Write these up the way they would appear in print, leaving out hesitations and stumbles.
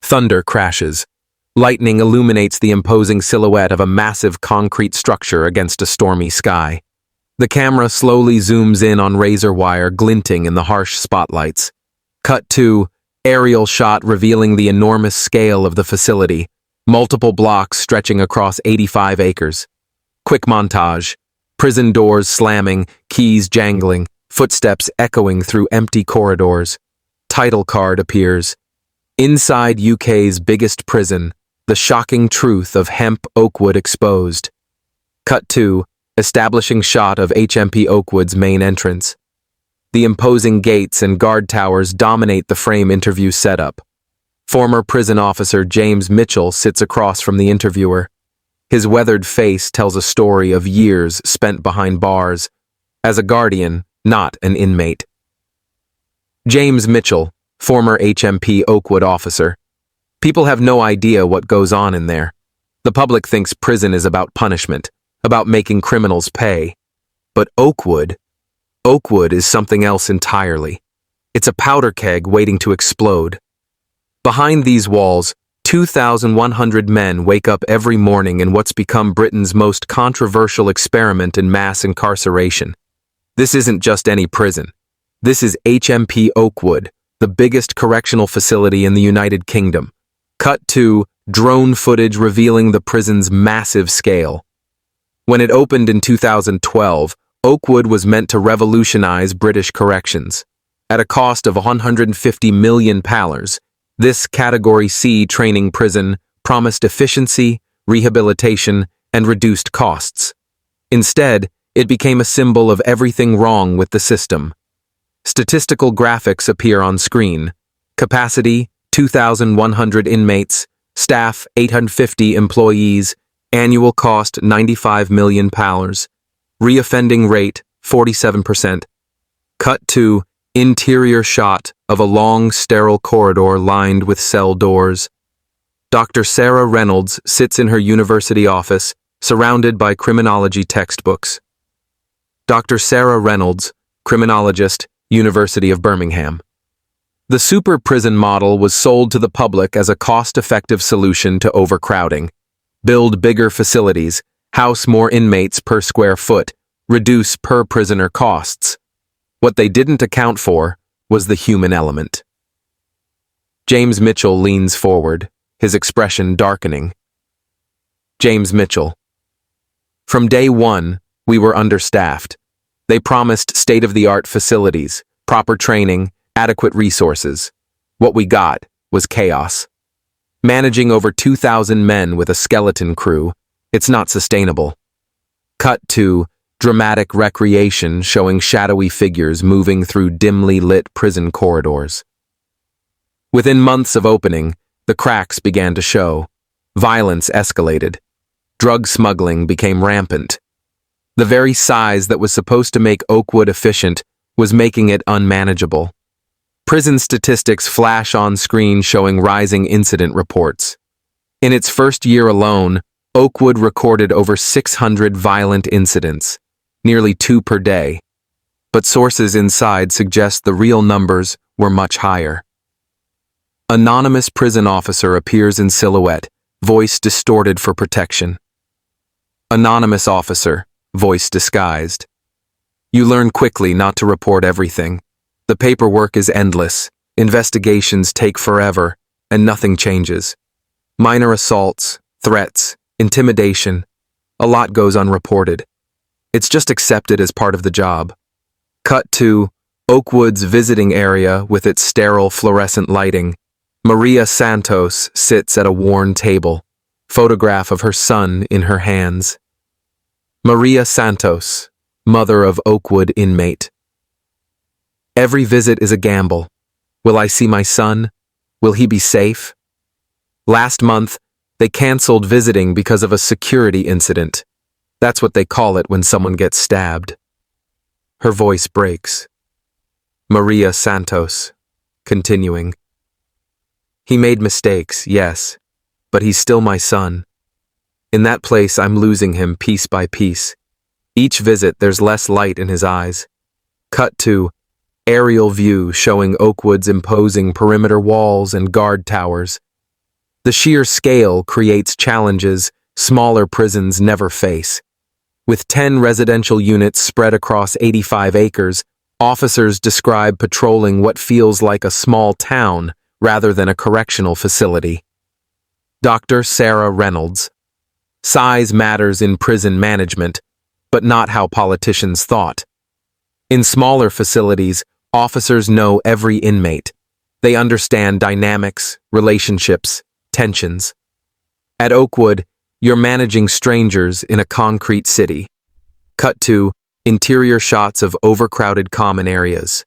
Thunder crashes. Lightning illuminates the imposing silhouette of a massive concrete structure against a stormy sky. The camera slowly zooms in on razor wire glinting in the harsh spotlights. Cut to aerial shot revealing the enormous scale of the facility, multiple blocks stretching across 85 acres. Quick montage. Prison doors slamming, keys jangling, footsteps echoing through empty corridors. Title card appears. Inside UK's biggest prison, the shocking truth of HMP Oakwood Exposed. Cut to establishing shot of HMP Oakwood's main entrance. The imposing gates and guard towers dominate the frame interview setup. Former prison officer James Mitchell sits across from the interviewer. His weathered face tells a story of years spent behind bars, as a guardian, not an inmate. James Mitchell, former HMP Oakwood officer. People have no idea what goes on in there. The public thinks prison is about punishment, about making criminals pay. But Oakwood is something else entirely. It's a powder keg waiting to explode. Behind these walls, 2,100 men wake up every morning in what's become Britain's most controversial experiment in mass incarceration. This isn't just any prison. This is HMP Oakwood, the biggest correctional facility in the United Kingdom. Cut to drone footage revealing the prison's massive scale. When it opened in 2012, Oakwood was meant to revolutionize British corrections. At a cost of £150 million, this Category C training prison promised efficiency, rehabilitation, and reduced costs. Instead, it became a symbol of everything wrong with the system. Statistical graphics appear on screen. Capacity, 2,100 inmates. Staff, 850 employees. Annual cost, £95 million. Reoffending rate, 47%. Cut to interior shot of a long, sterile corridor lined with cell doors. Dr. Sarah Reynolds sits in her university office, surrounded by criminology textbooks. Dr. Sarah Reynolds, criminologist, University of Birmingham. The super prison model was sold to the public as a cost-effective solution to overcrowding. Build bigger facilities, house more inmates per square foot, reduce per prisoner costs. What they didn't account for was the human element. James Mitchell leans forward, his expression darkening. James Mitchell. From day one, we were understaffed. They promised state-of-the-art facilities, proper training, adequate resources. What we got was chaos. Managing over 2,000 men with a skeleton crew, it's not sustainable. Cut to dramatic recreation showing shadowy figures moving through dimly lit prison corridors. Within months of opening, the cracks began to show. Violence escalated. Drug smuggling became rampant. The very size that was supposed to make Oakwood efficient was making it unmanageable. Prison statistics flash on screen showing rising incident reports. In its first year alone, Oakwood recorded over 600 violent incidents, nearly 2 per day. But sources inside suggest the real numbers were much higher. Anonymous prison officer appears in silhouette, voice distorted for protection. Anonymous officer, voice disguised. You learn quickly not to report everything. The paperwork is endless, investigations take forever, and nothing changes. Minor assaults, threats, intimidation, a lot goes unreported. It's just accepted as part of the job. Cut to Oakwood's visiting area with its sterile fluorescent lighting. Maria Santos sits at a worn table, photograph of her son in her hands. Maria Santos, mother of Oakwood inmate. Every visit is a gamble. Will I see my son? Will he be safe? Last month, they canceled visiting because of a security incident. That's what they call it when someone gets stabbed. Her voice breaks. Maria Santos, continuing. He made mistakes, yes, but he's still my son. In that place, I'm losing him piece by piece. Each visit, there's less light in his eyes. Cut to aerial view showing Oakwood's imposing perimeter walls and guard towers. The sheer scale creates challenges smaller prisons never face. With 10 residential units spread across 85 acres, officers describe patrolling what feels like a small town rather than a correctional facility. Dr. Sarah Reynolds. Size matters in prison management, but not how politicians thought. In smaller facilities, officers know every inmate. They understand dynamics, relationships, tensions. At Oakwood, you're managing strangers in a concrete city. Cut to interior shots of overcrowded common areas.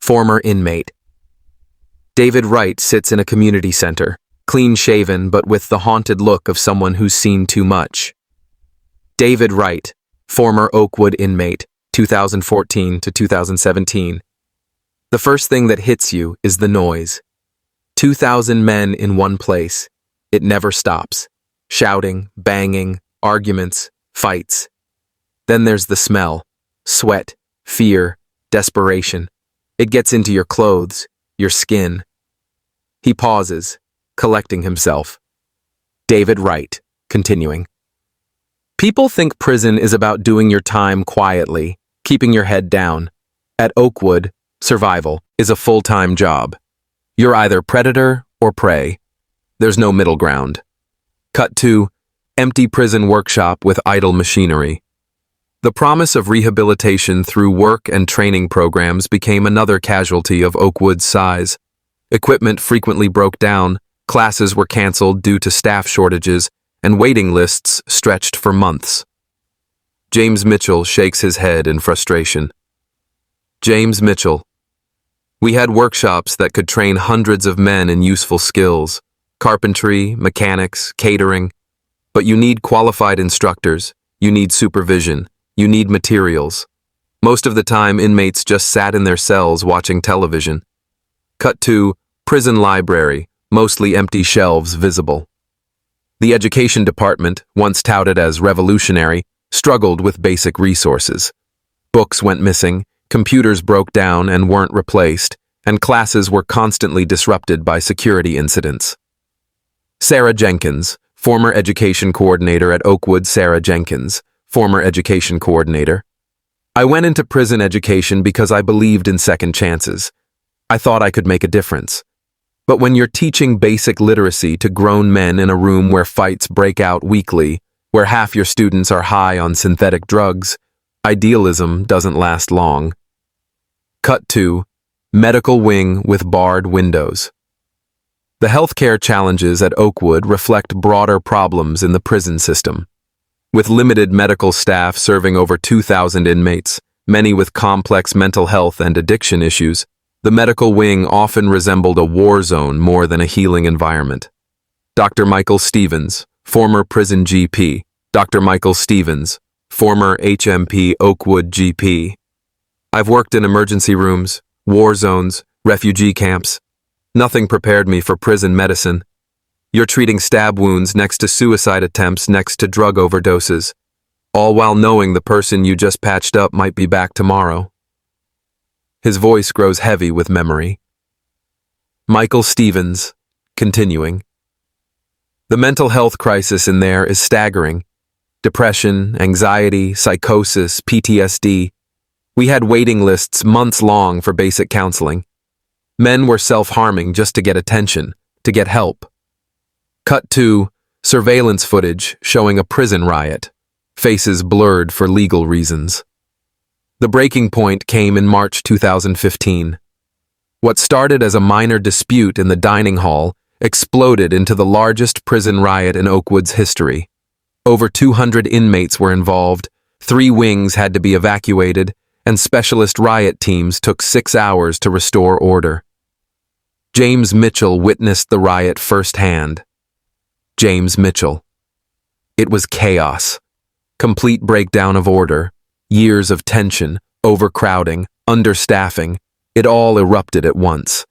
Former inmate. David Wright sits in a community center, clean-shaven but with the haunted look of someone who's seen too much. David Wright, former Oakwood inmate, 2014 to 2017. The first thing that hits you is the noise. 2,000 men in one place. It never stops. Shouting, banging, arguments, fights. Then there's the smell. Sweat, fear, desperation. It gets into your clothes, your skin. He pauses, collecting himself. David Wright, continuing. People think prison is about doing your time quietly, keeping your head down. At Oakwood, survival is a full-time job. You're either predator or prey. There's no middle ground. Cut to empty prison workshop with idle machinery. The promise of rehabilitation through work and training programs became another casualty of Oakwood's size. Equipment frequently broke down, classes were canceled due to staff shortages, and waiting lists stretched for months. James Mitchell shakes his head in frustration. James Mitchell. We had workshops that could train hundreds of men in useful skills, carpentry, mechanics, catering. But you need qualified instructors, you need supervision, you need materials. Most of the time, inmates just sat in their cells watching television. Cut to prison library, mostly empty shelves visible. The education department, once touted as revolutionary, struggled with basic resources. Books went missing, computers broke down and weren't replaced, and classes were constantly disrupted by security incidents. Sarah Jenkins, former education coordinator at Oakwood. Sarah Jenkins, former education coordinator. I went into prison education because I believed in second chances. I thought I could make a difference. But when you're teaching basic literacy to grown men in a room where fights break out weekly, where half your students are high on synthetic drugs, idealism doesn't last long. Cut to medical wing with barred windows. The healthcare challenges at Oakwood reflect broader problems in the prison system. With limited medical staff serving over 2,000 inmates, many with complex mental health and addiction issues, the medical wing often resembled a war zone more than a healing environment. Dr. Michael Stevens, former prison GP. Dr. Michael Stevens, former HMP Oakwood GP. I've worked in emergency rooms, war zones, refugee camps. Nothing prepared me for prison medicine. You're treating stab wounds next to suicide attempts next to drug overdoses, all while knowing the person you just patched up might be back tomorrow. His voice grows heavy with memory. Michael Stevens, continuing. The mental health crisis in there is staggering. Depression, anxiety, psychosis, PTSD. We had waiting lists months long for basic counseling. Men were self-harming just to get attention, to get help. Cut to surveillance footage showing a prison riot, faces blurred for legal reasons. The breaking point came in March 2015. What started as a minor dispute in the dining hall exploded into the largest prison riot in Oakwood's history. Over 200 inmates were involved, 3 wings had to be evacuated, and specialist riot teams took 6 hours to restore order. James Mitchell witnessed the riot firsthand. James Mitchell. It was chaos. Complete breakdown of order. Years of tension, overcrowding, understaffing. It all erupted at once.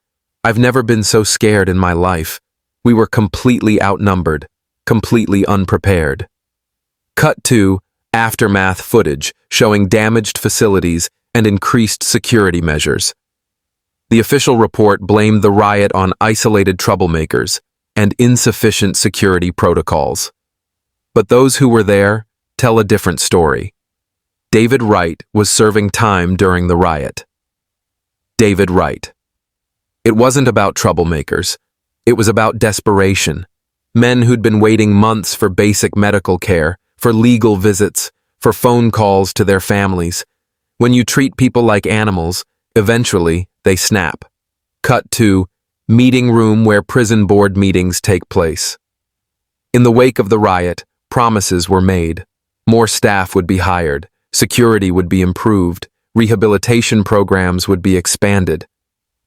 I've never been so scared in my life. We were completely outnumbered, completely unprepared. Cut to aftermath footage showing damaged facilities and increased security measures. The official report blamed the riot on isolated troublemakers, and insufficient security protocols. But those who were there tell a different story. David Wright was serving time during the riot. David Wright. It wasn't about troublemakers. It was about desperation. Men who'd been waiting months for basic medical care, for legal visits, for phone calls to their families. When you treat people like animals, eventually they snap. Cut to meeting room where prison board meetings take place. In the wake of the riot, promises were made. More staff would be hired, security would be improved, rehabilitation programs would be expanded.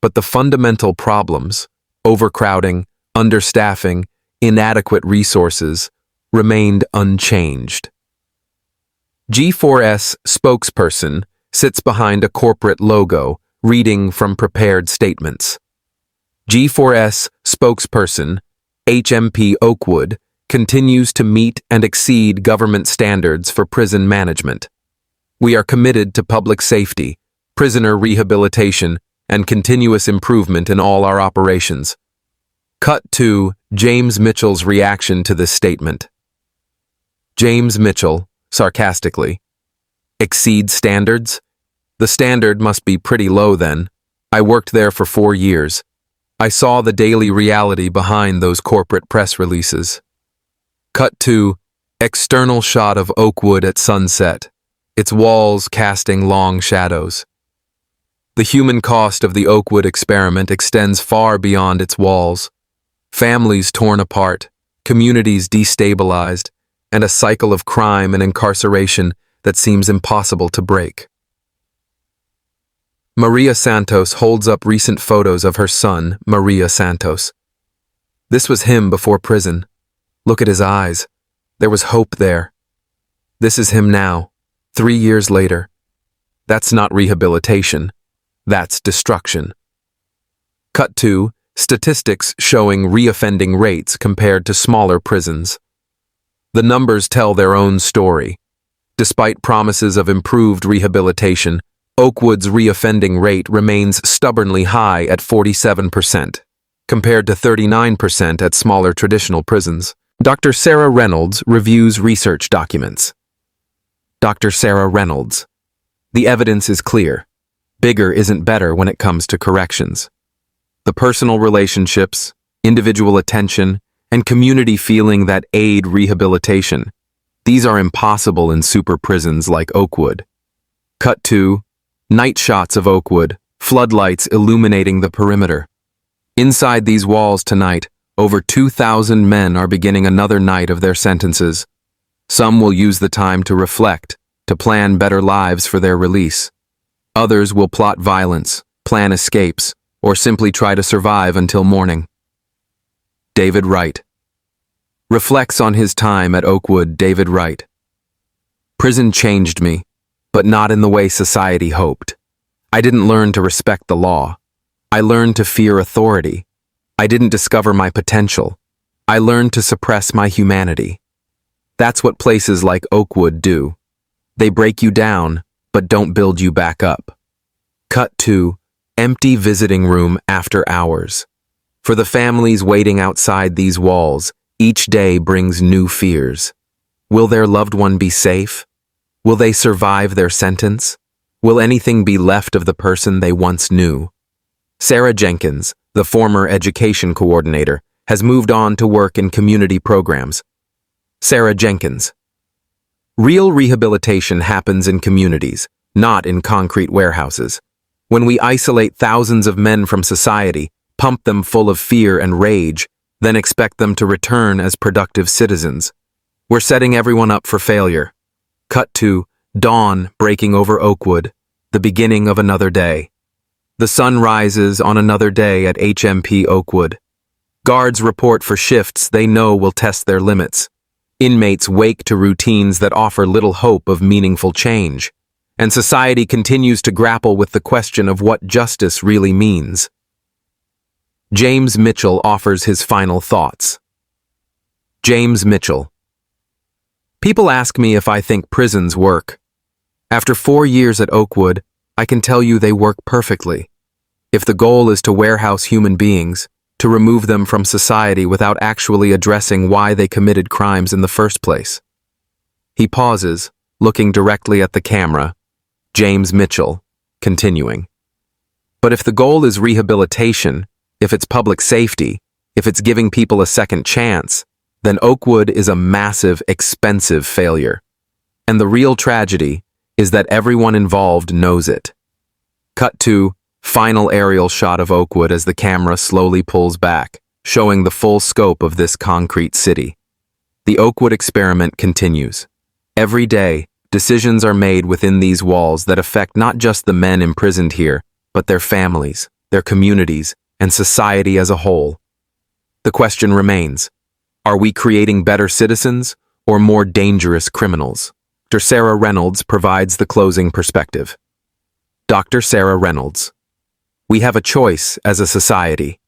But the fundamental problems, overcrowding, understaffing, inadequate resources, remained unchanged. G4S spokesperson sits behind a corporate logo, reading from prepared statements. G4S spokesperson, HMP Oakwood, continues to meet and exceed government standards for prison management. We are committed to public safety, prisoner rehabilitation, and continuous improvement in all our operations. Cut to James Mitchell's reaction to this statement. James Mitchell, sarcastically, exceed standards? The standard must be pretty low then. I worked there for 4 years. I saw the daily reality behind those corporate press releases. Cut to external shot of Oakwood at sunset, its walls casting long shadows. The human cost of the Oakwood experiment extends far beyond its walls. Families torn apart, communities destabilized, and a cycle of crime and incarceration that seems impossible to break. Maria Santos holds up recent photos of her son, Maria Santos. This was him before prison. Look at his eyes. There was hope there. This is him now, 3 years later. That's not rehabilitation. That's destruction. Cut to statistics showing reoffending rates compared to smaller prisons. The numbers tell their own story. Despite promises of improved rehabilitation, Oakwood's reoffending rate remains stubbornly high at 47%, compared to 39% at smaller traditional prisons. Dr. Sarah Reynolds reviews research documents. Dr. Sarah Reynolds. The evidence is clear. Bigger isn't better when it comes to corrections. The personal relationships, individual attention, and community feeling that aid rehabilitation, these are impossible in super prisons like Oakwood. Cut to night shots of Oakwood, floodlights illuminating the perimeter. Inside these walls tonight, over 2,000 men are beginning another night of their sentences. Some will use the time to reflect, to plan better lives for their release. Others will plot violence, plan escapes, or simply try to survive until morning. David Wright. Reflects on his time at Oakwood. David Wright. Prison changed me, but not in the way society hoped. I didn't learn to respect the law. I learned to fear authority. I didn't discover my potential. I learned to suppress my humanity. That's what places like Oakwood do. They break you down, but don't build you back up. Cut to empty visiting room after hours. For the families waiting outside these walls, each day brings new fears. Will their loved one be safe? Will they survive their sentence? Will anything be left of the person they once knew? Sarah Jenkins, the former education coordinator, has moved on to work in community programs. Sarah Jenkins. Real rehabilitation happens in communities, not in concrete warehouses. When we isolate thousands of men from society, pump them full of fear and rage, then expect them to return as productive citizens, we're setting everyone up for failure. Cut to dawn breaking over Oakwood, the beginning of another day. The sun rises on another day at HMP Oakwood. Guards report for shifts they know will test their limits. Inmates wake to routines that offer little hope of meaningful change. And society continues to grapple with the question of what justice really means. James Mitchell offers his final thoughts. James Mitchell. People ask me if I think prisons work. After 4 years at Oakwood, I can tell you they work perfectly. If the goal is to warehouse human beings, to remove them from society without actually addressing why they committed crimes in the first place. He pauses, looking directly at the camera. James Mitchell, continuing. But if the goal is rehabilitation, if it's public safety, if it's giving people a second chance, then Oakwood is a massive, expensive failure. And the real tragedy is that everyone involved knows it. Cut to final aerial shot of Oakwood as the camera slowly pulls back, showing the full scope of this concrete city. The Oakwood experiment continues. Every day, decisions are made within these walls that affect not just the men imprisoned here, but their families, their communities, and society as a whole. The question remains, are we creating better citizens or more dangerous criminals? Dr. Sarah Reynolds provides the closing perspective. Dr. Sarah Reynolds. We have a choice as a society.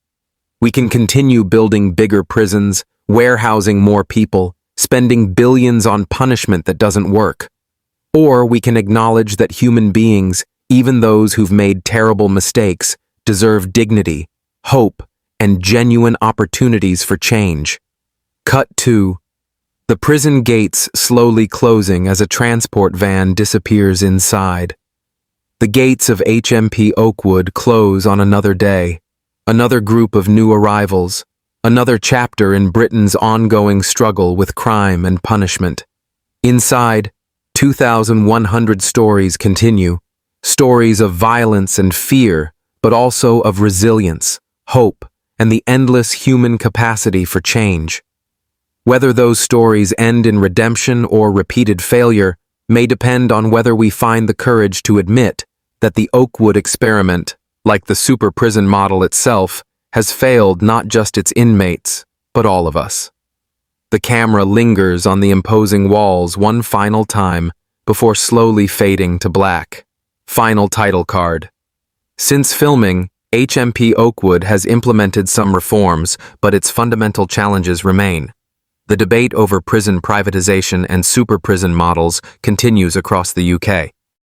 We can continue building bigger prisons, warehousing more people, spending billions on punishment that doesn't work. Or we can acknowledge that human beings, even those who've made terrible mistakes, deserve dignity, hope, and genuine opportunities for change. Cut to the prison gates slowly closing as a transport van disappears inside. The gates of HMP Oakwood close on another day, another group of new arrivals, another chapter in Britain's ongoing struggle with crime and punishment. Inside, 2,100 stories continue, stories of violence and fear, but also of resilience, hope, and the endless human capacity for change. Whether those stories end in redemption or repeated failure may depend on whether we find the courage to admit that the Oakwood experiment, like the super prison model itself, has failed not just its inmates, but all of us. The camera lingers on the imposing walls one final time before slowly fading to black. Final title card. Since filming, HMP Oakwood has implemented some reforms, but its fundamental challenges remain. The debate over prison privatization and super prison models continues across the UK.